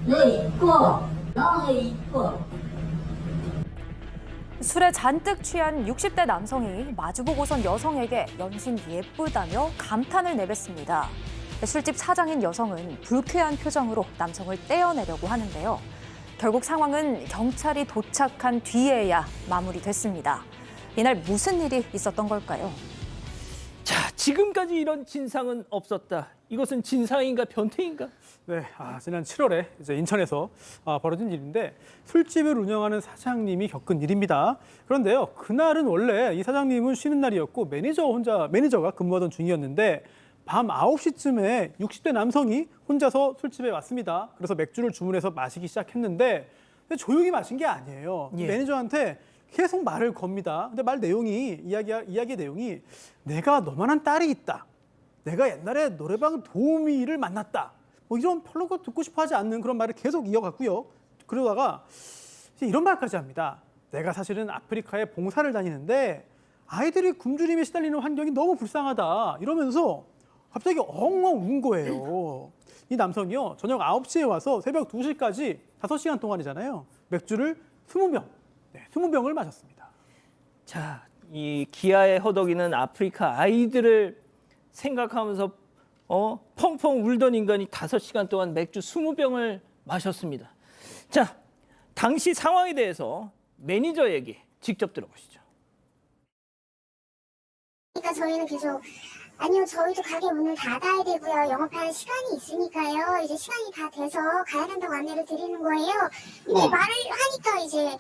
너 이뻐. 너 이뻐. 술에 잔뜩 취한 60대 남성이 마주보고선 여성에게 연신 예쁘다며 감탄을 내뱉습니다. 술집 사장인 여성은 불쾌한 표정으로 남성을 떼어내려고 하는데요. 결국 상황은 경찰이 도착한 뒤에야 마무리됐습니다. 이날 무슨 일이 있었던 걸까요? 자, 지금까지 이런 진상은 없었다. 이것은 진상인가 변태인가? 네, 지난 7월에 이제 인천에서 벌어진 일인데 술집을 운영하는 사장님이 겪은 일입니다. 그런데요, 그날은 원래 이 사장님은 쉬는 날이었고 매니저가 근무하던 중이었는데 밤 9시쯤에 60대 남성이 혼자서 술집에 왔습니다. 그래서 맥주를 주문해서 마시기 시작했는데 조용히 마신 게 아니에요. 예. 매니저한테 계속 말을 겁니다. 근데 이야기의 내용이 내가 너만한 딸이 있다. 내가 옛날에 노래방 도우미를 만났다. 뭐 이런 별로 듣고 싶어 하지 않는 그런 말을 계속 이어갔고요. 그러다가 이제 이런 말까지 합니다. 내가 사실은 아프리카에 봉사를 다니는데 아이들이 굶주림에 시달리는 환경이 너무 불쌍하다. 이러면서 갑자기 엉엉 운 거예요. 이 남성이요. 저녁 9시에 와서 새벽 2시까지 5시간 동안이잖아요. 맥주를 20병, 20병을 마셨습니다. 자, 이 기아에 허덕이는 아프리카 아이들을 생각하면서 펑펑 울던 인간이 5시간 동안 맥주 20병을 마셨습니다. 자, 당시 상황에 대해서 매니저 얘기 직접 들어보시죠. 그러니까 저희는 계속 아니요 저희도 가게 문을 닫아야 되고요 영업하는 시간이 있으니까요 이제 시간이 다 돼서 가야 된다고 안내를 드리는 거예요. 근데 말을 하니까 이제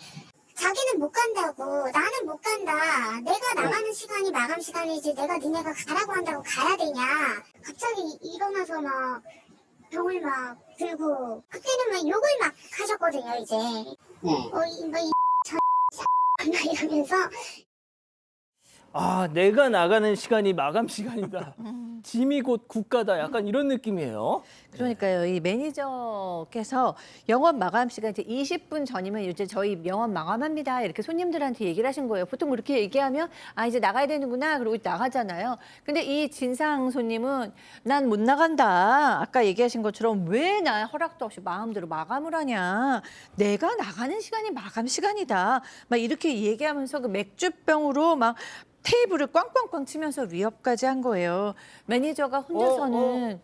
자기는 못 간다고 나는 못 간다 내가 나가는 시간이 마감 시간이지 내가 니네가 가라고 한다고 가야 되냐 갑자기 일어나서 막 병을 막 들고 그때는 막 욕을 막 하셨거든요 이제 이러면서 아, 내가 나가는 시간이 마감 시간이다. 짐이 곧 국가다. 약간 이런 느낌이에요. 그러니까요. 이 매니저께서 영업 마감 시간 이제 20분 전이면 이제 저희 영업 마감합니다. 이렇게 손님들한테 얘기를 하신 거예요. 보통 그렇게 얘기하면 이제 나가야 되는구나. 그러고 나가잖아요. 근데 이 진상 손님은 난 못 나간다. 아까 얘기하신 것처럼 왜 나 허락도 없이 마음대로 마감을 하냐. 내가 나가는 시간이 마감 시간이다. 막 이렇게 얘기하면서 그 맥주병으로 막 테이블을 꽝꽝꽝 치면서 위협까지 한 거예요. 매니저가 혼자서는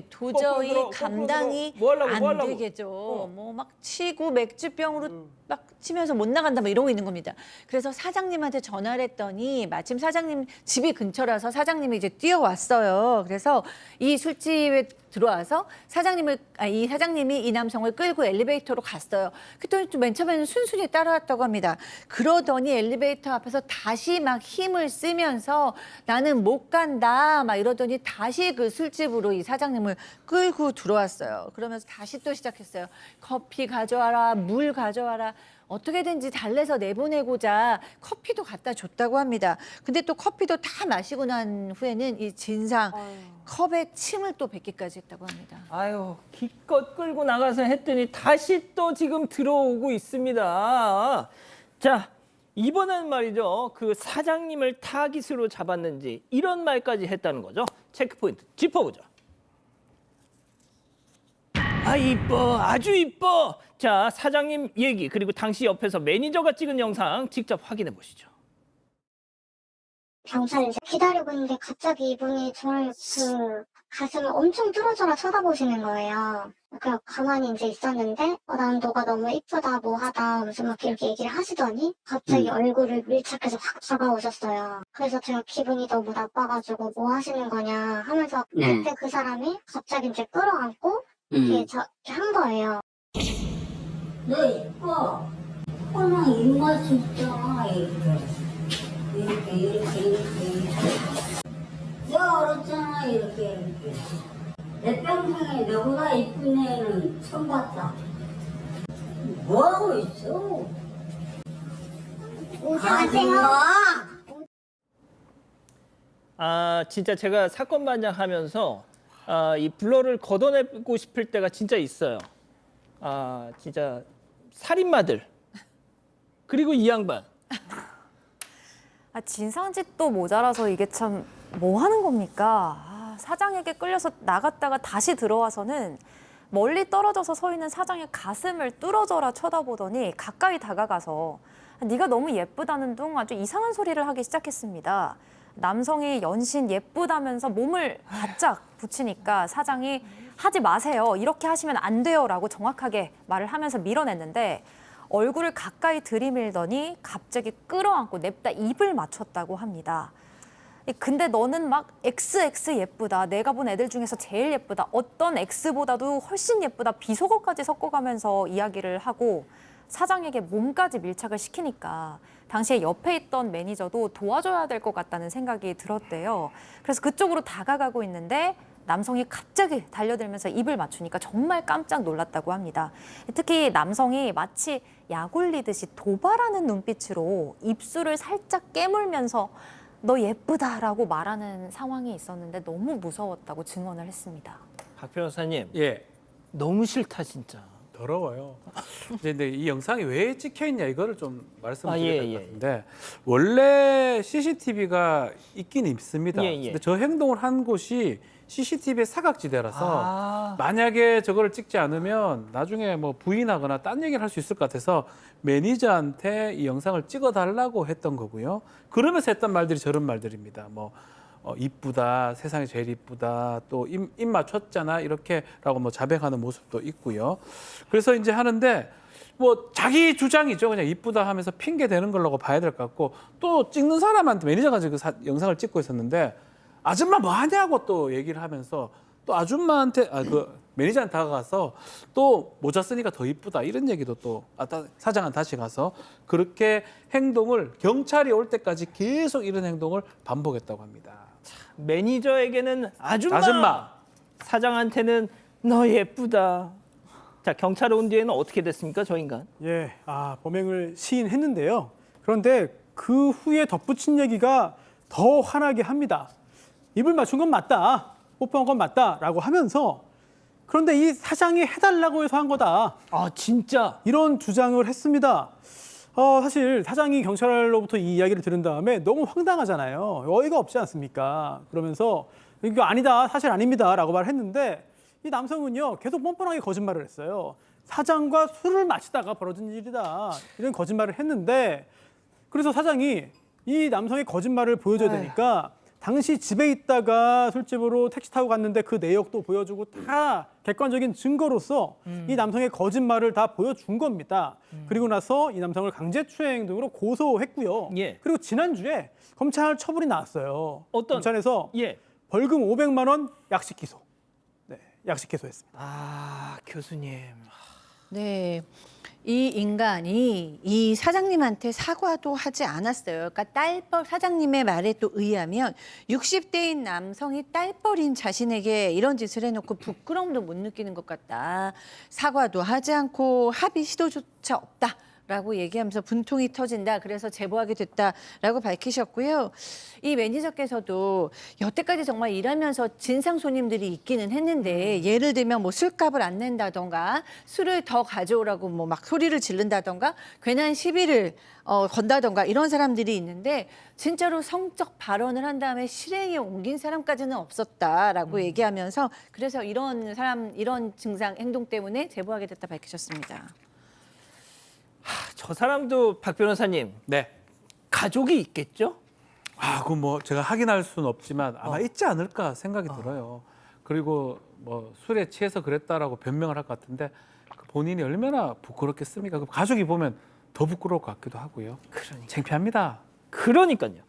도저히 뻥뻥 들어, 감당이 뭐 하려고, 뭐 안 하려고. 되겠죠. 뭐 막 치고 맥주병으로 막 치면서 못 나간다 막 이러고 있는 겁니다. 그래서 사장님한테 전화를 했더니 마침 사장님 집이 근처라서 사장님이 이제 뛰어왔어요. 그래서 이 술집에 들어와서 이 사장님이 이 남성을 끌고 엘리베이터로 갔어요. 그랬더니 또 맨 처음에는 순순히 따라왔다고 합니다. 그러더니 엘리베이터 앞에서 다시 막 힘을 쓰면서 나는 못 간다 막 이러더니 다시 그 술집으로 이 사장님을 끌고 들어왔어요. 그러면서 다시 또 시작했어요. 커피 가져와라, 물 가져와라. 어떻게든지 달래서 내보내고자 커피도 갖다 줬다고 합니다. 근데 또 커피도 다 마시고 난 후에는 이 진상 컵에 침을 또 뱉기까지 했다고 합니다. 아유, 기껏 끌고 나가서 했더니 다시 또 지금 들어오고 있습니다. 자, 이번엔 말이죠. 그 사장님을 타깃으로 잡았는지 이런 말까지 했다는 거죠. 체크포인트 짚어보죠. 아, 이뻐. 아주 이뻐. 자, 사장님 얘기 그리고 당시 옆에서 매니저가 찍은 영상 직접 확인해 보시죠. 경찰이 이제 기다리고 있는데 갑자기 이분이 저를 가슴을 엄청 뚫어져라 쳐다보시는 거예요. 그냥 가만히 이제 있었는데 난 너가 너무 이쁘다 뭐하다 하면서 막 이렇게 얘기를 하시더니 갑자기 얼굴을 밀착해서 확 다가오셨어요. 그래서 제가 기분이 너무 나빠가지고 뭐 하시는 거냐 하면서 그때 그 사람이 갑자기 이제 끌어안고 이렇게 한 거예요. 너 이뻐. 그냥 입맛 진짜 이렇게. 내가 어렸잖아 이렇게. 내 평생에 너보다 이쁜 애는 처음 봤다. 뭐하고 있어? 오지 마세요. 아, 진짜 제가 사건 반장하면서 이 블러를 걷어내고 싶을 때가 진짜 있어요. 진짜 살인마들 그리고 이 양반. 진상짓도 모자라서 이게 참 뭐 하는 겁니까? 사장에게 끌려서 나갔다가 다시 들어와서는 멀리 떨어져서 서 있는 사장의 가슴을 뚫어져라 쳐다보더니 가까이 다가가서 네가 너무 예쁘다는 둥 아주 이상한 소리를 하기 시작했습니다. 남성이 연신 예쁘다면서 몸을 바짝 붙이니까 사장이 하지 마세요. 이렇게 하시면 안 돼요. 라고 정확하게 말을 하면서 밀어냈는데 얼굴을 가까이 들이밀더니 갑자기 끌어안고 냅다 입을 맞췄다고 합니다. 근데 너는 막 XX 예쁘다. 내가 본 애들 중에서 제일 예쁘다. 어떤 X보다도 훨씬 예쁘다. 비속어까지 섞어가면서 이야기를 하고 사장에게 몸까지 밀착을 시키니까 당시에 옆에 있던 매니저도 도와줘야 될 것 같다는 생각이 들었대요. 그래서 그쪽으로 다가가고 있는데 남성이 갑자기 달려들면서 입을 맞추니까 정말 깜짝 놀랐다고 합니다. 특히 남성이 마치 약 올리듯이 도발하는 눈빛으로 입술을 살짝 깨물면서 너 예쁘다라고 말하는 상황이 있었는데 너무 무서웠다고 증언을 했습니다. 박 변호사님, 예, 너무 싫다 진짜. 더러워요. 근데 이 영상이 왜 찍혀 있냐 이거를 좀 말씀드려야 예, 될 예. 것 같은데 원래 CCTV가 있긴 있습니다. 예, 예. 근데 저 행동을 한 곳이 CCTV의 사각지대라서 아. 만약에 저거를 찍지 않으면 나중에 뭐 부인하거나 딴 얘기를 할 수 있을 것 같아서 매니저한테 이 영상을 찍어달라고 했던 거고요. 그러면서 했던 말들이 저런 말들입니다. 뭐 이쁘다, 세상에 제일 이쁘다, 또 입 맞췄잖아 이렇게라고 뭐 자백하는 모습도 있고요. 그래서 이제 하는데 뭐 자기 주장이죠. 그냥 이쁘다 하면서 핑계 대는 걸로 봐야 될 것 같고 또 찍는 사람한테 매니저가 지금 영상을 찍고 있었는데 아줌마 뭐 하냐고 또 얘기를 하면서 또 아줌마한테 그 매니저한테 다가가서 또 모자 쓰니까 더 이쁘다 이런 얘기도 또 사장한테 다시 가서 그렇게 행동을 경찰이 올 때까지 계속 이런 행동을 반복했다고 합니다. 매니저에게는 아줌마, 아줌마. 사장한테는 너 예쁘다. 자, 경찰 온 뒤에는 어떻게 됐습니까, 저 인간? 예, 범행을 시인했는데요. 그런데 그 후에 덧붙인 얘기가 더 화나게 합니다. 입을 맞춘 건 맞다. 뽀뽀한 건 맞다라고 하면서 그런데 이 사장이 해달라고 해서 한 거다. 아, 진짜? 이런 주장을 했습니다. 사실 사장이 경찰로부터 이 이야기를 들은 다음에 너무 황당하잖아요. 어이가 없지 않습니까? 그러면서 이거 아니다, 사실 아닙니다라고 말했는데 이 남성은요 계속 뻔뻔하게 거짓말을 했어요. 사장과 술을 마시다가 벌어진 일이다. 이런 거짓말을 했는데 그래서 사장이 이 남성의 거짓말을 보여줘야 되니까 당시 집에 있다가 술집으로 택시 타고 갔는데 그 내역도 보여주고 다 객관적인 증거로서 이 남성의 거짓말을 다 보여준 겁니다. 그리고 나서 이 남성을 강제추행 등으로 고소했고요. 예. 그리고 지난주에 검찰 처분이 나왔어요. 어떤? 검찰에서 예. 벌금 500만 원 약식 기소. 네, 약식 기소했습니다. 아, 교수님. 네. 이 인간이 이 사장님한테 사과도 하지 않았어요. 그러니까 딸뻘 사장님의 말에 또 의하면 60대인 남성이 딸뻘인 자신에게 이런 짓을 해놓고 부끄러움도 못 느끼는 것 같다. 사과도 하지 않고 합의 시도조차 없다. 라고 얘기하면서 분통이 터진다. 그래서 제보하게 됐다라고 밝히셨고요. 이 매니저께서도 여태까지 정말 일하면서 진상 손님들이 있기는 했는데 예를 들면 뭐 술값을 안 낸다던가 술을 더 가져오라고 뭐 막 소리를 지른다던가 괜한 시비를 건다던가 이런 사람들이 있는데 진짜로 성적 발언을 한 다음에 실행에 옮긴 사람까지는 없었다라고 얘기하면서 그래서 이런 증상 행동 때문에 제보하게 됐다 밝히셨습니다. 저 사람도 박 변호사님, 네. 가족이 있겠죠? 그건 뭐 제가 확인할 수는 없지만 아마 있지 않을까 생각이 들어요. 그리고 뭐 술에 취해서 그랬다라고 변명을 할 것 같은데 본인이 얼마나 부끄럽겠습니까? 그 가족이 보면 더 부끄러울 것 같기도 하고요. 창피합니다. 그러니까요.